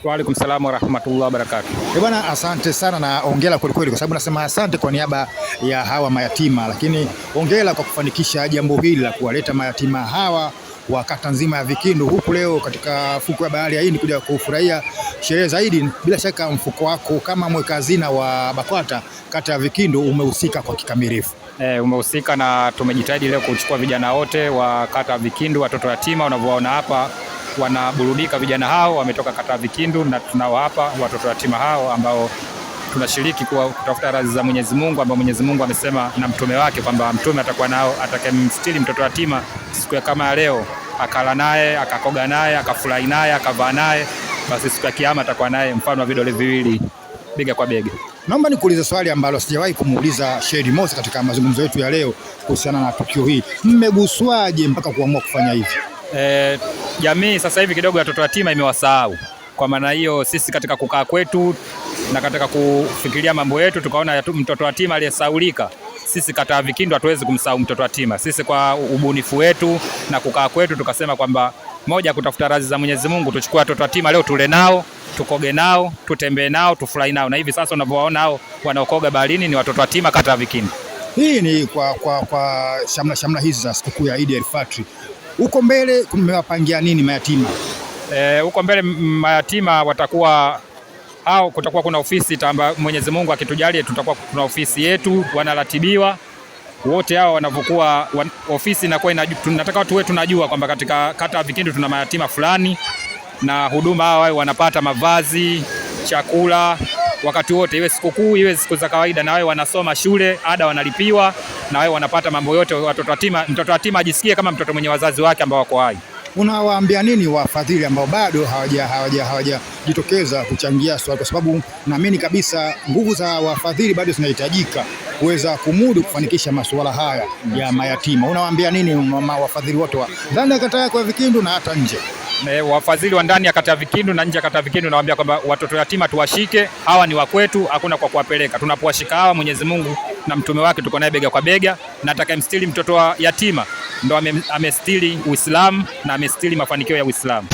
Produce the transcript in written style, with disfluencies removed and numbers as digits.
Wa alaikum salaam wa rahmatullahi wa barakatuh. Bwana, asante sana na hongera kweli kweli, kwa sababu nasema asante kwa niaba ya hawa mayatima, lakini hongera kwa kufanikisha jambo hili la kuwaleta mayatima hawa wa kata nzima ya Vikindu huku leo katika fuko ya bahari ya Hindi kuja kufurahia sherehe zaidi. Bila shaka mfuko wako kama mweka hazina wa BAKWATA kata ya Vikindu umehusika kwa kikamilifu. Umehusika na tumejitahidi leo kuchukua vijana wote wa kata ya Vikindu, watoto yatima unavyoona hapa wanaburudika. Vijana hao wametoka kata ya Vikindu na tunao hapa watoto yatima hao ambao tunashiriki kutafuta radhi za Mwenyezi Mungu, ambao Mwenyezi Mungu amesema na mtume wake kwamba mtume atakuwa nao atakayemstiri mtoto yatima siku ya kama ya leo, akala naye, akakoga naye, akafurahi naye, akavaa naye, basi siku ya kiyama atakuwa naye mfano wa vidole viwili bega kwa bega. Naomba nikuulize swali ambalo sijawahi kumuuliza Sheikh Mosi katika mazungumzo yetu ya leo kuhusiana na tukio hili. Mmeguswaje mpaka kuamua kufanya hivi? Jamii sasa hivi kidogo watoto yatima imewasahau. Kwa maana hiyo sisi katika kukaa kwetu na katika kufikiria mambo yetu tukaona mtoto yatima aliyesahaulika, sisi kata ya Vikindu hatuwezi kumsahau mtoto yatima. Sisi kwa ubunifu wetu na kukaa kwetu tukasema kwamba moja, kutafuta radhi za Mwenyezi Mungu, tuchukue watoto yatima leo tule nao, tukoge nao, tutembee nao, tufurahi nao. Na hivi sasa unavyowaona hao wanaokoga baharini ni watoto yatima kata ya Vikindu. Hii ni kwa shamla hizi za sikukuu ya Eid al-Fitr. Huko mbele mmewapangia nini mayatima? Huko mbele mayatima watakuwa hao, kutakuwa kuna ofisi tamba, Mwenyezi Mungu akitujalia tutakuwa kuna ofisi yetu, wanaratibiwa wote hao wanavyokuwa ofisi inakuwa tunataka watu wetu tunajua kwamba katika kata ya Vikindu tuna mayatima fulani, na huduma hao wanapata mavazi, chakula wakati wote, iwe sikukuu iwe siku za kawaida, na wao wanasoma shule, ada wanalipiwa, na wao wanapata mambo yote. Watoto yatima, mtoto yatima ajisikie kama mtoto mwenye wazazi wake ambao wako hai. Unawaambia nini wafadhili ambao bado hawajajitokeza kuchangia swali, kwa sababu naamini kabisa nguvu za wafadhili bado zinahitajika kuweza kumudu kufanikisha masuala haya ya mayatima? Unawaambia nini wafadhili wote wa ndani ya kata yako ya Vikindu na hata nje? Wafadhili wa ndani ya kata ya Vikindu na nje ya kata ya Vikindu nawaambia kwamba watoto yatima tuwashike, hawa ni wa kwetu, hakuna kwa kuwapeleka. Tunapowashika hawa, Mwenyezi Mungu na mtume wake tuko naye bega kwa bega, na atakayemstiri mtoto wa yatima ndo amestiri Uislamu na amestiri mafanikio ya Uislamu.